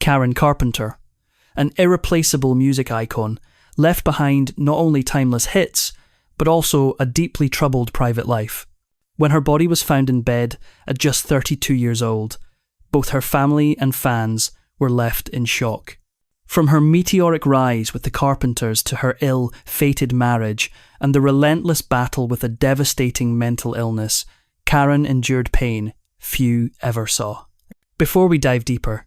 Karen Carpenter, an irreplaceable music icon, left behind not only timeless hits, but also a deeply troubled private life. When her body was found in bed at just 32 years old, both her family and fans were left in shock. From her meteoric rise with the Carpenters to her ill-fated marriage and the relentless battle with a devastating mental illness, Karen endured pain few ever saw. Before we dive deeper,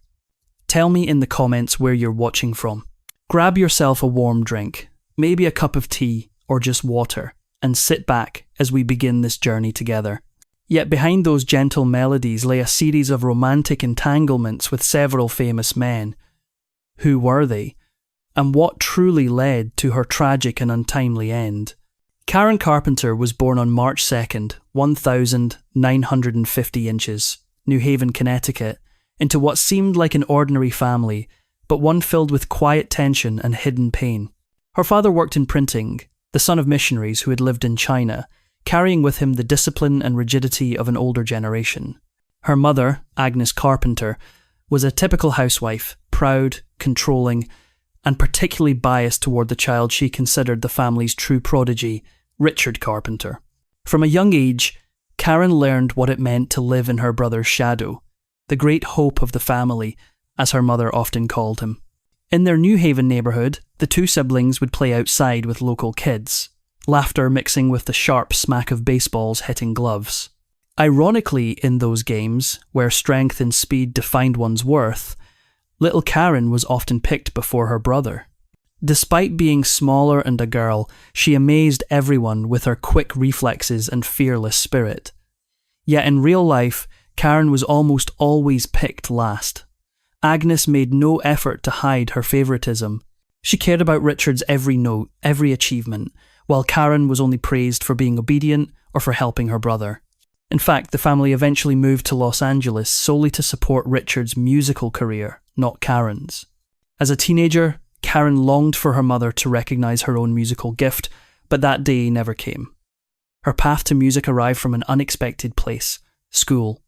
tell me in the comments where you're watching from. Grab yourself a warm drink, maybe a cup of tea or just water, and sit back as we begin this journey together. Yet behind those gentle melodies lay a series of romantic entanglements with several famous men. Who were they? And what truly led to her tragic and untimely end? Karen Carpenter was born on March 2nd, 1950 inches, New Haven, Connecticut, into what seemed like an ordinary family, but one filled with quiet tension and hidden pain. Her father worked in printing, the son of missionaries who had lived in China, carrying with him the discipline and rigidity of an older generation. Her mother, Agnes Carpenter, was a typical housewife, proud, controlling, and particularly biased toward the child she considered the family's true prodigy, Richard Carpenter. From a young age, Karen learned what it meant to live in her brother's shadow, the great hope of the family, as her mother often called him. In their New Haven neighbourhood, the two siblings would play outside with local kids, laughter mixing with the sharp smack of baseballs hitting gloves. Ironically, in those games, where strength and speed defined one's worth, little Karen was often picked before her brother. Despite being smaller and a girl, she amazed everyone with her quick reflexes and fearless spirit. Yet in real life, Karen was almost always picked last. Agnes made no effort to hide her favouritism. She cared about Richard's every note, every achievement, while Karen was only praised for being obedient or for helping her brother. In fact, the family eventually moved to Los Angeles solely to support Richard's musical career, not Karen's. As a teenager, Karen longed for her mother to recognise her own musical gift, but that day never came. Her path to music arrived from an unexpected place: school.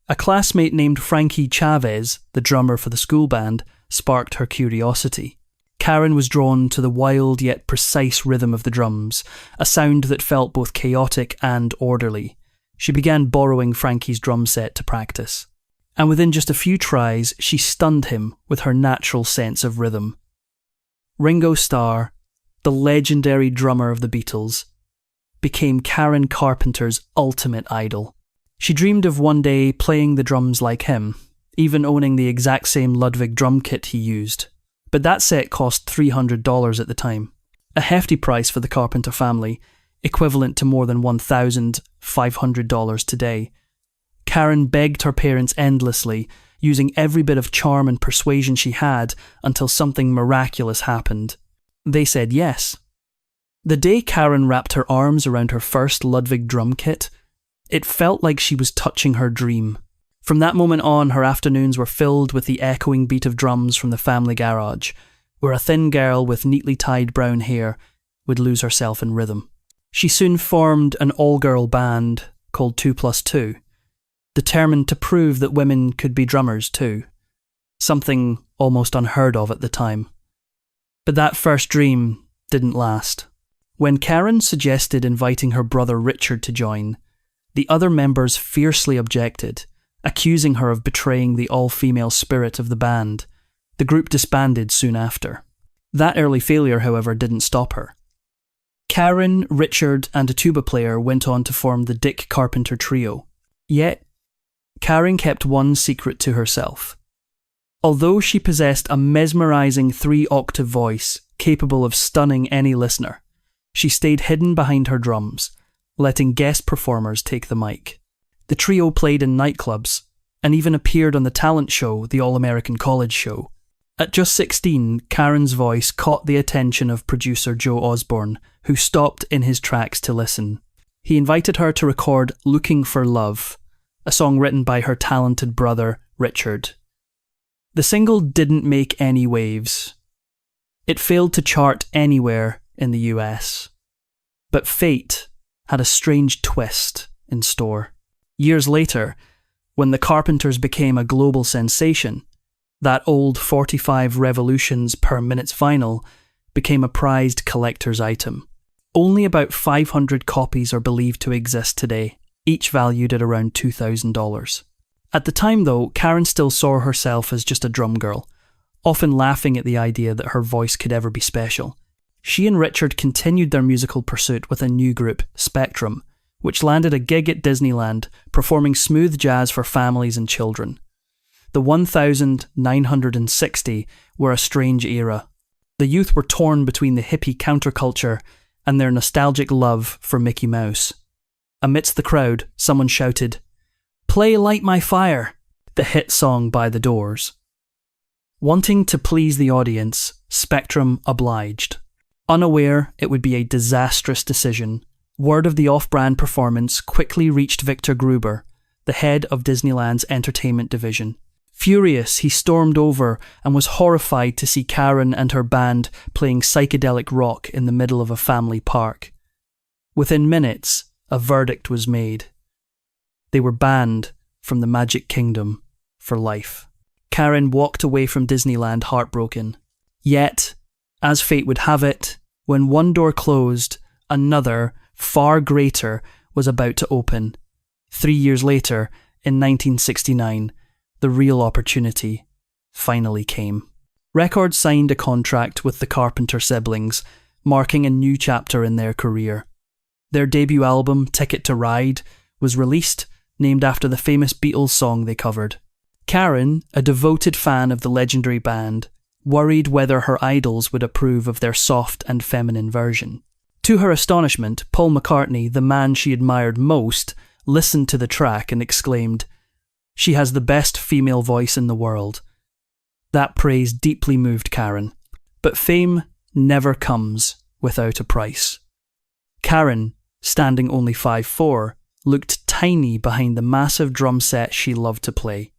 A classmate named Frankie Chavez, the drummer for the school band, sparked her curiosity. Karen was drawn to the wild yet precise rhythm of the drums, a sound that felt both chaotic and orderly. She began borrowing Frankie's drum set to practice. And within just a few tries, she stunned him with her natural sense of rhythm. Ringo Starr, the legendary drummer of the Beatles, became Karen Carpenter's ultimate idol. She dreamed of one day playing the drums like him, even owning the exact same Ludwig drum kit he used. But that set cost $300 at the time, a hefty price for the Carpenter family, equivalent to more than $1,500 today. Karen begged her parents endlessly, using every bit of charm and persuasion she had until something miraculous happened. They said yes. The day Karen wrapped her arms around her first Ludwig drum kit, it felt like she was touching her dream. From that moment on, her afternoons were filled with the echoing beat of drums from the family garage, where a thin girl with neatly tied brown hair would lose herself in rhythm. She soon formed an all-girl band called 2+2, determined to prove that women could be drummers too, something almost unheard of at the time. But that first dream didn't last. When Karen suggested inviting her brother Richard to join, the other members fiercely objected, accusing her of betraying the all-female spirit of the band. The group disbanded soon after. That early failure, however, didn't stop her. Karen, Richard, and a tuba player went on to form the Dick Carpenter Trio. Yet, Karen kept one secret to herself. Although she possessed a mesmerising 3-octave voice capable of stunning any listener, she stayed hidden behind her drums, letting guest performers take the mic. The trio played in nightclubs, and even appeared on the talent show, the All-American College Show. At just 16, Karen's voice caught the attention of producer Joe Osborne, who stopped in his tracks to listen. He invited her to record Looking for Love, a song written by her talented brother, Richard. The single didn't make any waves. It failed to chart anywhere in the US. But fate had a strange twist in store. Years later, when the Carpenters became a global sensation, That old 45 revolutions per minute's vinyl became a prized collector's item. Only about 500 copies are believed to exist today, each valued at around $2,000. At the time though, Karen still saw herself as just a drum girl, often laughing at the idea that her voice could ever be special. She and Richard continued their musical pursuit with a new group, Spectrum, which landed a gig at Disneyland, performing smooth jazz for families and children. The 1960 were a strange era. The youth were torn between the hippie counterculture and their nostalgic love for Mickey Mouse. Amidst the crowd, someone shouted, "Play Light My Fire," the hit song by The Doors. Wanting to please the audience, Spectrum obliged. Unaware it would be a disastrous decision, word of the off-brand performance quickly reached Victor Gruber, the head of Disneyland's entertainment division. Furious, he stormed over and was horrified to see Karen and her band playing psychedelic rock in the middle of a family park. Within minutes, a verdict was made. They were banned from the Magic Kingdom for life. Karen walked away from Disneyland heartbroken. Yet, as fate would have it, when one door closed, another, far greater, was about to open. 3 years later, in 1969, the real opportunity finally came. Records signed a contract with the Carpenter siblings, marking a new chapter in their career. Their debut album, Ticket to Ride, was released, named after the famous Beatles song they covered. Karen, a devoted fan of the legendary band, worried whether her idols would approve of their soft and feminine version. To her astonishment, Paul McCartney, the man she admired most, listened to the track and exclaimed, "She has the best female voice in the world." That praise deeply moved Karen, but fame never comes without a price. Karen, standing only 5'4", looked tiny behind the massive drum set she loved to play.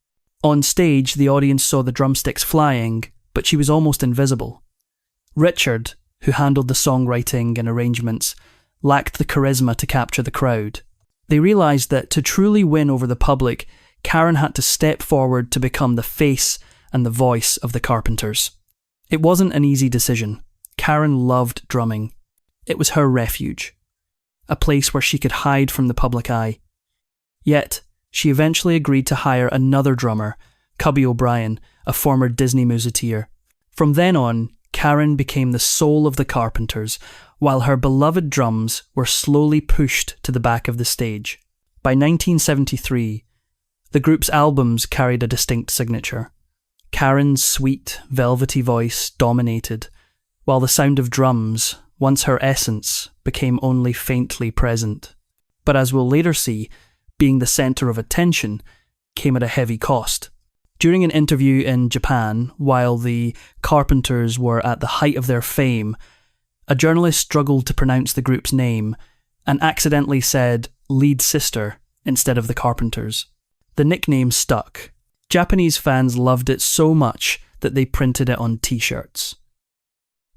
On stage, the audience saw the drumsticks flying, but she was almost invisible. Richard, who handled the songwriting and arrangements, lacked the charisma to capture the crowd. They realised that to truly win over the public, Karen had to step forward to become the face and the voice of the Carpenters. It wasn't an easy decision. Karen loved drumming. It was her refuge, a place where she could hide from the public eye. Yet, she eventually agreed to hire another drummer, Cubby O'Brien, a former Disney musiketeer. From then on, Karen became the soul of the Carpenters, while her beloved drums were slowly pushed to the back of the stage. By 1973, the group's albums carried a distinct signature. Karen's sweet, velvety voice dominated, while the sound of drums, once her essence, became only faintly present. But as we'll later see, being the centre of attention came at a heavy cost. During an interview in Japan, while the Carpenters were at the height of their fame, a journalist struggled to pronounce the group's name and accidentally said lead sister instead of the Carpenters. The nickname stuck. Japanese fans loved it so much that they printed it on t-shirts.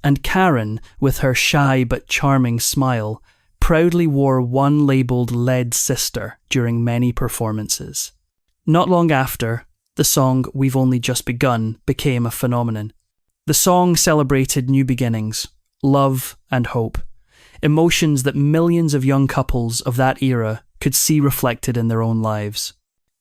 And Karen, with her shy but charming smile, proudly wore one labelled Lead Sister during many performances. Not long after, the song We've Only Just Begun became a phenomenon. The song celebrated new beginnings, love and hope, emotions that millions of young couples of that era could see reflected in their own lives.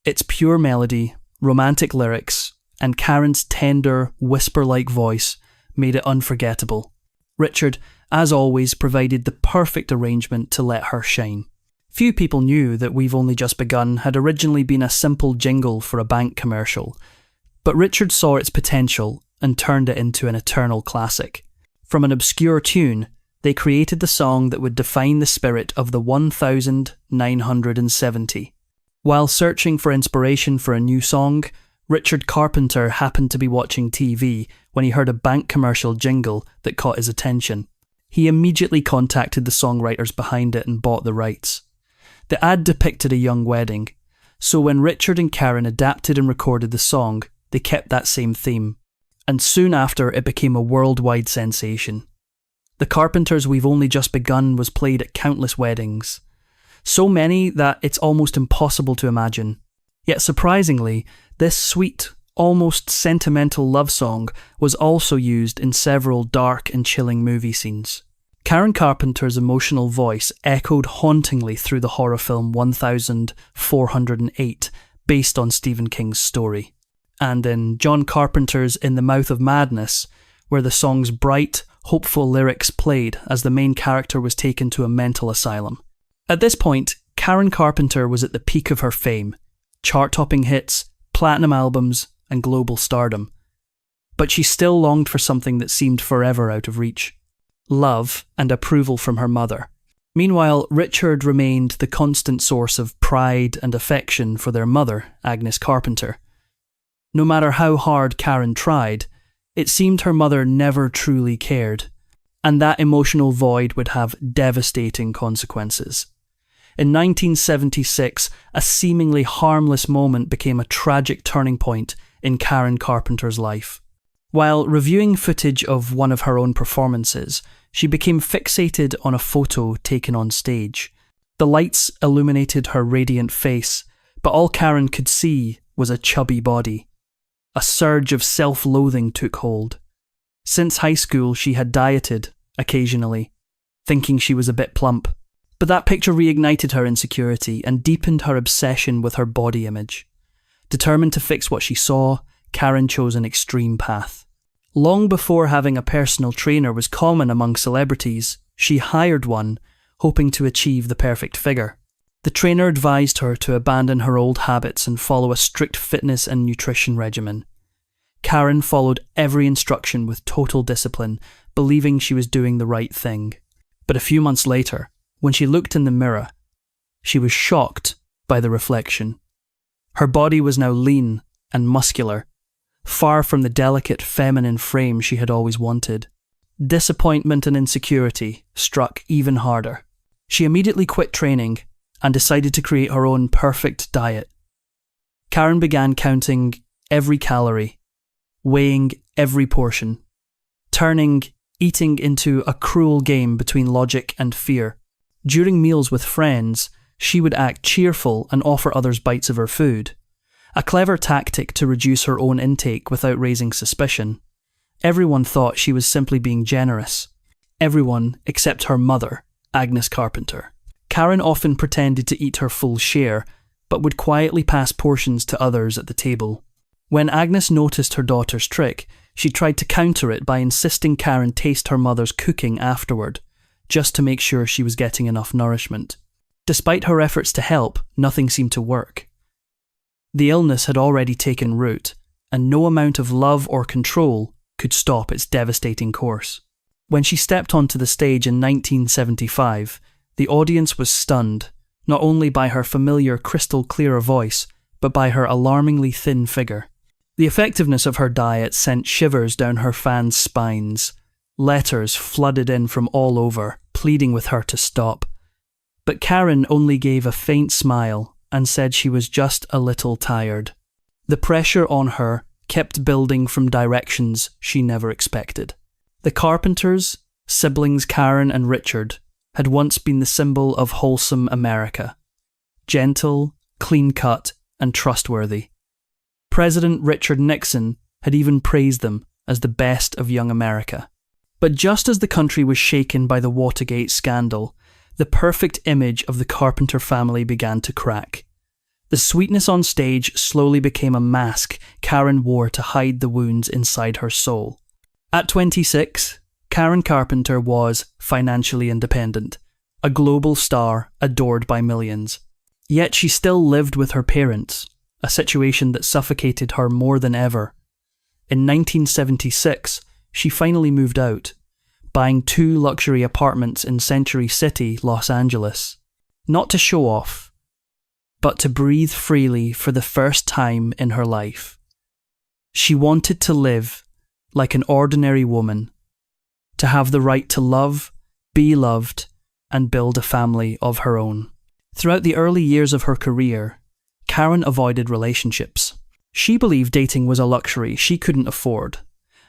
Its pure melody, romantic lyrics, and Karen's tender, whisper-like voice made it unforgettable. Richard, as always, provided the perfect arrangement to let her shine. Few people knew that We've Only Just Begun had originally been a simple jingle for a bank commercial, but Richard saw its potential and turned it into an eternal classic. From an obscure tune, they created the song that would define the spirit of the 1970. While searching for inspiration for a new song, Richard Carpenter happened to be watching TV when he heard a bank commercial jingle that caught his attention. He immediately contacted the songwriters behind it and bought the rights. The ad depicted a young wedding, so when Richard and Karen adapted and recorded the song, they kept that same theme. And soon after, it became a worldwide sensation. The Carpenters' We've Only Just Begun was played at countless weddings. So many that it's almost impossible to imagine. Yet surprisingly, this sweet, almost sentimental love song was also used in several dark and chilling movie scenes. Karen Carpenter's emotional voice echoed hauntingly through the horror film 1408, based on Stephen King's story. And in John Carpenter's In the Mouth of Madness, where the song's bright, hopeful lyrics played as the main character was taken to a mental asylum. At this point, Karen Carpenter was at the peak of her fame, chart-topping hits, platinum albums, and global stardom. But she still longed for something that seemed forever out of reach. Love and approval from her mother. Meanwhile, Richard remained the constant source of pride and affection for their mother, Agnes Carpenter. No matter how hard Karen tried, it seemed her mother never truly cared, and that emotional void would have devastating consequences. In 1976, a seemingly harmless moment became a tragic turning point in Karen Carpenter's life. While reviewing footage of one of her own performances, she became fixated on a photo taken on stage. The lights illuminated her radiant face, but all Karen could see was a chubby body. A surge of self-loathing took hold. Since high school, she had dieted, occasionally, thinking she was a bit plump. But that picture reignited her insecurity and deepened her obsession with her body image. Determined to fix what she saw, Karen chose an extreme path. Long before having a personal trainer was common among celebrities, she hired one, hoping to achieve the perfect figure. The trainer advised her to abandon her old habits and follow a strict fitness and nutrition regimen. Karen followed every instruction with total discipline, believing she was doing the right thing. But a few months later, when she looked in the mirror, she was shocked by the reflection. Her body was now lean and muscular, far from the delicate feminine frame she had always wanted. Disappointment and insecurity struck even harder. She immediately quit training and decided to create her own perfect diet. Karen began counting every calorie, weighing every portion, turning eating into a cruel game between logic and fear. During meals with friends, she would act cheerful and offer others bites of her food, a clever tactic to reduce her own intake without raising suspicion. Everyone thought she was simply being generous. Everyone except her mother, Agnes Carpenter. Karen often pretended to eat her full share, but would quietly pass portions to others at the table. When Agnes noticed her daughter's trick, she tried to counter it by insisting Karen taste her mother's cooking afterward, just to make sure she was getting enough nourishment. Despite her efforts to help, nothing seemed to work. The illness had already taken root, and no amount of love or control could stop its devastating course. When she stepped onto the stage in 1975, the audience was stunned, not only by her familiar crystal-clear voice, but by her alarmingly thin figure. The effectiveness of her diet sent shivers down her fans' spines. Letters flooded in from all over, pleading with her to stop. But Karen only gave a faint smile and said she was just a little tired. The pressure on her kept building from directions she never expected. The Carpenters, siblings Karen and Richard, had once been the symbol of wholesome America. Gentle, clean-cut, and trustworthy. President Richard Nixon had even praised them as the best of young America. But just as the country was shaken by the Watergate scandal, the perfect image of the Carpenter family began to crack. The sweetness on stage slowly became a mask Karen wore to hide the wounds inside her soul. At 26, Karen Carpenter was financially independent, a global star adored by millions. Yet she still lived with her parents, a situation that suffocated her more than ever. In 1976, she finally moved out, buying 2 luxury apartments in Century City, Los Angeles. Not to show off, but to breathe freely for the first time in her life. She wanted to live like an ordinary woman, to have the right to love, be loved, and build a family of her own. Throughout the early years of her career, Karen avoided relationships. She believed dating was a luxury she couldn't afford,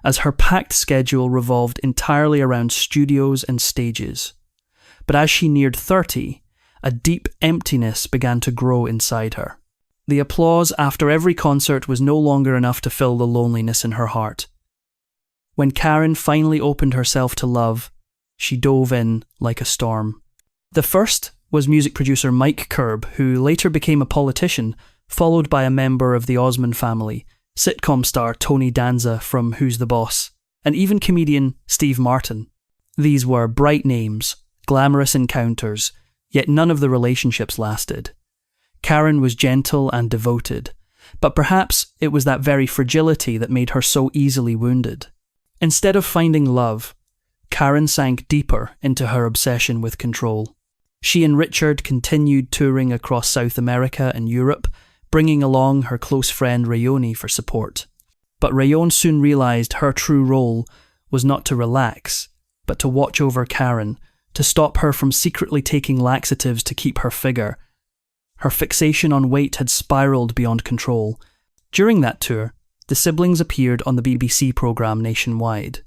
as her packed schedule revolved entirely around studios and stages. But as she neared 30, a deep emptiness began to grow inside her. The applause after every concert was no longer enough to fill the loneliness in her heart. When Karen finally opened herself to love, she dove in like a storm. The first was music producer Mike Curb, who later became a politician, followed by a member of the Osmond family, sitcom star Tony Danza from Who's the Boss, and even comedian Steve Martin. These were bright names, glamorous encounters, yet none of the relationships lasted. Karen was gentle and devoted, but perhaps it was that very fragility that made her so easily wounded. Instead of finding love, Karen sank deeper into her obsession with control. She and Richard continued touring across South America and Europe, bringing along her close friend Rayoni for support. But Rayon soon realised her true role was not to relax, but to watch over Karen, to stop her from secretly taking laxatives to keep her figure. Her fixation on weight had spiralled beyond control. During that tour, the siblings appeared on the BBC programme Nationwide.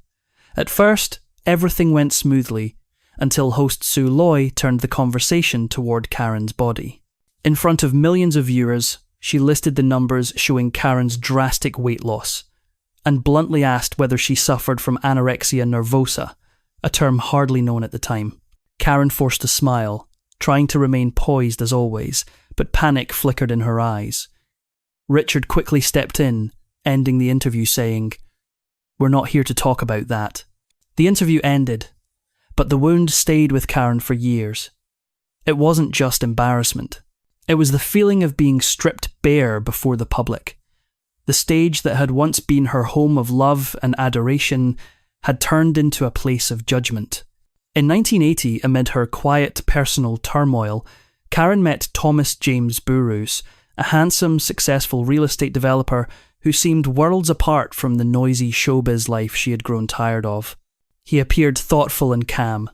At first, everything went smoothly, until host Sue Loy turned the conversation toward Karen's body. In front of millions of viewers, she listed the numbers showing Karen's drastic weight loss, and bluntly asked whether she suffered from anorexia nervosa, a term hardly known at the time. Karen forced a smile, trying to remain poised as always, but panic flickered in her eyes. Richard quickly stepped in, ending the interview saying, "We're not here to talk about that." The interview ended, but the wound stayed with Karen for years. It wasn't just embarrassment. It was the feeling of being stripped bare before the public. The stage that had once been her home of love and adoration had turned into a place of judgment. In 1980, amid her quiet personal turmoil, Karen met Thomas James Burrows, a handsome, successful real estate developer who seemed worlds apart from the noisy showbiz life she had grown tired of. He appeared thoughtful and calm,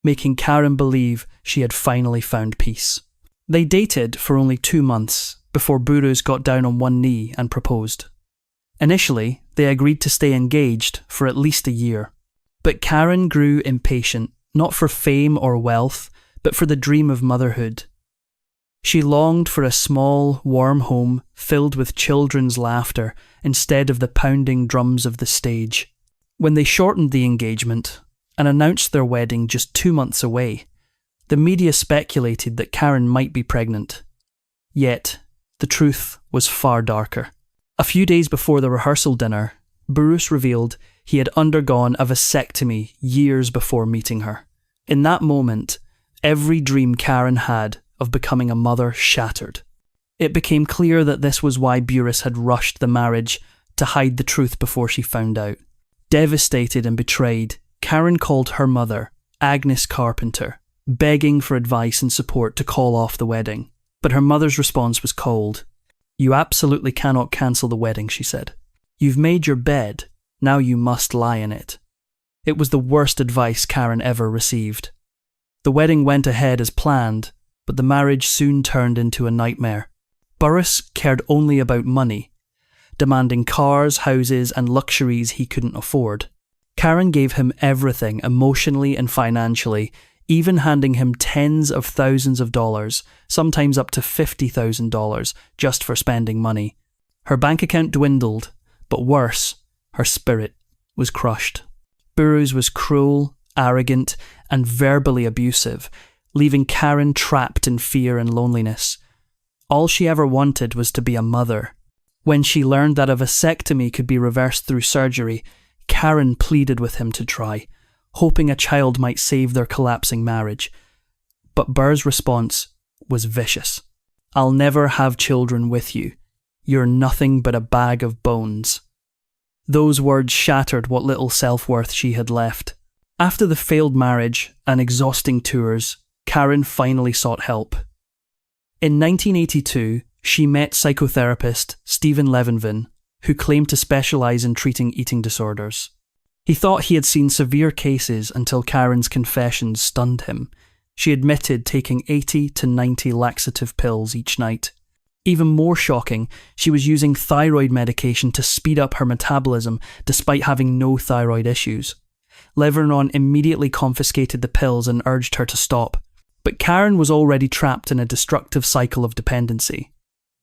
making Karen believe she had finally found peace. They dated for only 2 months before Burrows got down on one knee and proposed. Initially, they agreed to stay engaged for at least a year. But Karen grew impatient, not for fame or wealth, but for the dream of motherhood. She longed for a small, warm home filled with children's laughter instead of the pounding drums of the stage. When they shortened the engagement and announced their wedding just 2 months away, the media speculated that Karen might be pregnant. Yet, the truth was far darker. A few days before the rehearsal dinner, Burrows revealed he had undergone a vasectomy years before meeting her. In that moment, every dream Karen had of becoming a mother shattered. It became clear that this was why Burrows had rushed the marriage to hide the truth before she found out. Devastated and betrayed, Karen called her mother, Agnes Carpenter, begging for advice and support to call off the wedding. But her mother's response was cold. "You absolutely cannot cancel the wedding," she said. "You've made your bed, now you must lie in it." It was the worst advice Karen ever received. The wedding went ahead as planned, but the marriage soon turned into a nightmare. Burrows cared only about money, demanding cars, houses, and luxuries he couldn't afford. Karen gave him everything emotionally and financially, even handing him tens of thousands of dollars, sometimes up to $50,000, just for spending money. Her bank account dwindled, but worse, her spirit was crushed. Burrows was cruel, arrogant, and verbally abusive, leaving Karen trapped in fear and loneliness. All she ever wanted was to be a mother. When she learned that a vasectomy could be reversed through surgery, Karen pleaded with him to try, hoping a child might save their collapsing marriage. But Burr's response was vicious. "I'll never have children with you. You're nothing but a bag of bones." Those words shattered what little self-worth she had left. After the failed marriage and exhausting tours, Karen finally sought help. In 1982, she met psychotherapist Stephen Levinvin, who claimed to specialise in treating eating disorders. He thought he had seen severe cases until Karen's confessions stunned him. She admitted taking 80 to 90 laxative pills each night. Even more shocking, she was using thyroid medication to speed up her metabolism despite having no thyroid issues. Levinvin immediately confiscated the pills and urged her to stop. But Karen was already trapped in a destructive cycle of dependency.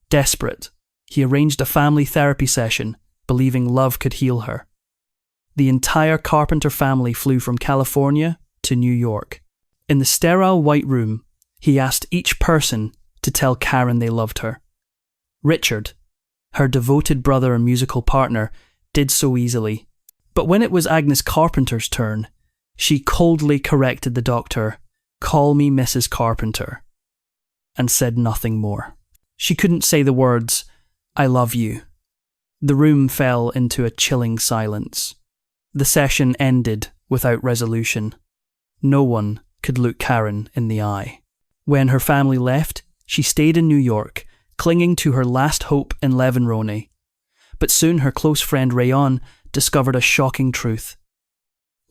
Desperate, he arranged a family therapy session, believing love could heal her. The entire Carpenter family flew from California to New York. In the sterile white room, he asked each person to tell Karen they loved her. Richard, her devoted brother and musical partner, did so easily. But when it was Agnes Carpenter's turn, she coldly corrected the doctor, "Call me Mrs. Carpenter," and said nothing more. She couldn't say the words, "I love you." The room fell into a chilling silence. The session ended without resolution. No one could look Karen in the eye. When her family left, she stayed in New York, clinging to her last hope in Leavenworth. But soon her close friend Rayon discovered a shocking truth.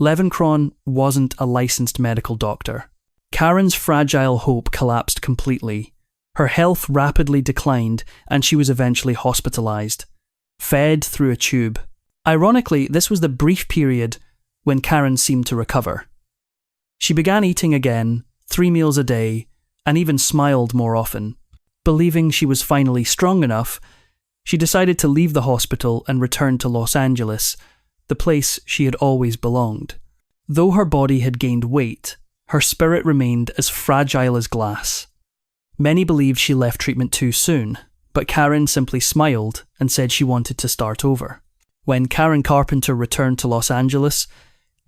Levenkron wasn't a licensed medical doctor. Karen's fragile hope collapsed completely. Her health rapidly declined, and she was eventually hospitalized, fed through a tube. Ironically, this was the brief period when Karen seemed to recover. She began eating again, 3 meals a day, and even smiled more often. Believing she was finally strong enough, she decided to leave the hospital and return to Los Angeles, the place she had always belonged. Though her body had gained weight, her spirit remained as fragile as glass. Many believed she left treatment too soon, but Karen simply smiled and said she wanted to start over. When Karen Carpenter returned to Los Angeles,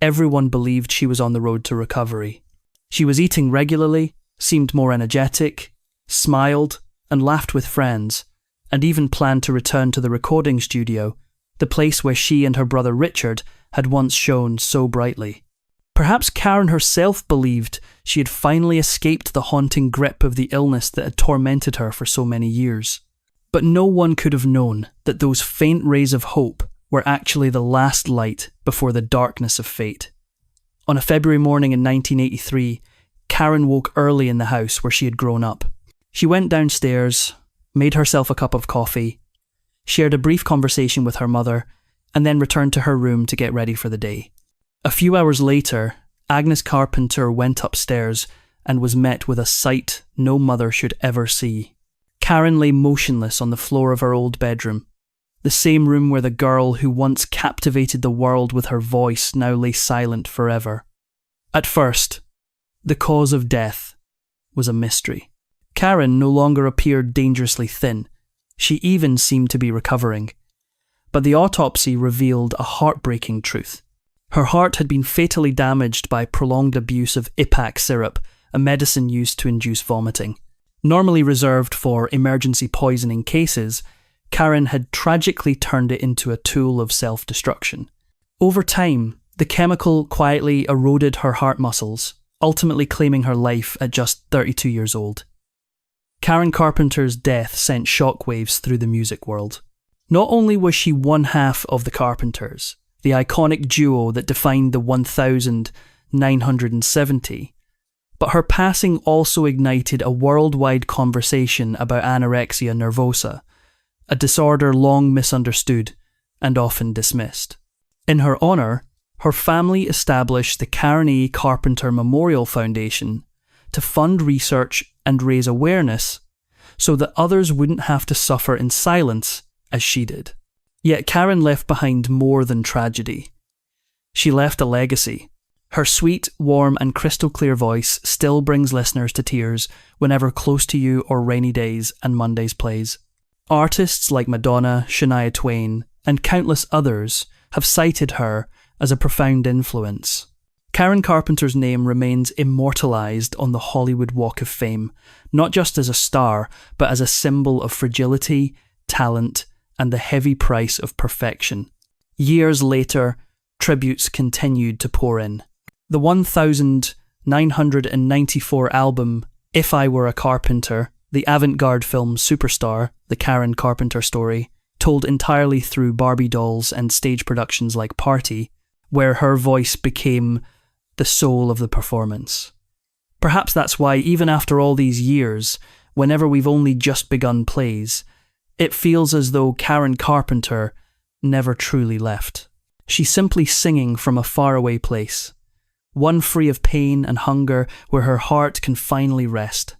everyone believed she was on the road to recovery. She was eating regularly, seemed more energetic, smiled, and laughed with friends, and even planned to return to the recording studio, the place where she and her brother Richard had once shone so brightly. Perhaps Karen herself believed she had finally escaped the haunting grip of the illness that had tormented her for so many years. But no one could have known that those faint rays of hope were actually the last light before the darkness of fate. On a February morning in 1983, Karen woke early in the house where she had grown up. She went downstairs, made herself a cup of coffee, shared a brief conversation with her mother, and then returned to her room to get ready for the day. A few hours later, Agnes Carpenter went upstairs and was met with a sight no mother should ever see. Karen lay motionless on the floor of her old bedroom, the same room where the girl who once captivated the world with her voice now lay silent forever. At first, the cause of death was a mystery. Karen no longer appeared dangerously thin. She even seemed to be recovering. But the autopsy revealed a heartbreaking truth. Her heart had been fatally damaged by prolonged abuse of Ipac syrup, a medicine used to induce vomiting. Normally reserved for emergency poisoning cases, Karen had tragically turned it into a tool of self-destruction. Over time, the chemical quietly eroded her heart muscles, ultimately claiming her life at just 32 years old. Karen Carpenter's death sent shockwaves through the music world. Not only was she one half of the Carpenters, the iconic duo that defined the 1970, but her passing also ignited a worldwide conversation about anorexia nervosa, a disorder long misunderstood and often dismissed. In her honour, her family established the Karen E. Carpenter Memorial Foundation to fund research and raise awareness so that others wouldn't have to suffer in silence as she did. Yet Karen left behind more than tragedy. She left a legacy. Her sweet, warm and crystal clear voice still brings listeners to tears whenever Close to You or Rainy Days and Mondays plays. Artists like Madonna, Shania Twain, and countless others have cited her as a profound influence. Karen Carpenter's name remains immortalized on the Hollywood Walk of Fame, not just as a star, but as a symbol of fragility, talent, and the heavy price of perfection. Years later, tributes continued to pour in. The 1994 album If I Were a Carpenter, the avant-garde film Superstar, the Karen Carpenter story, told entirely through Barbie dolls and stage productions like Party, where her voice became the soul of the performance. Perhaps that's why, even after all these years, whenever we've only just begun plays, it feels as though Karen Carpenter never truly left. She's simply singing from a faraway place, one free of pain and hunger where her heart can finally rest.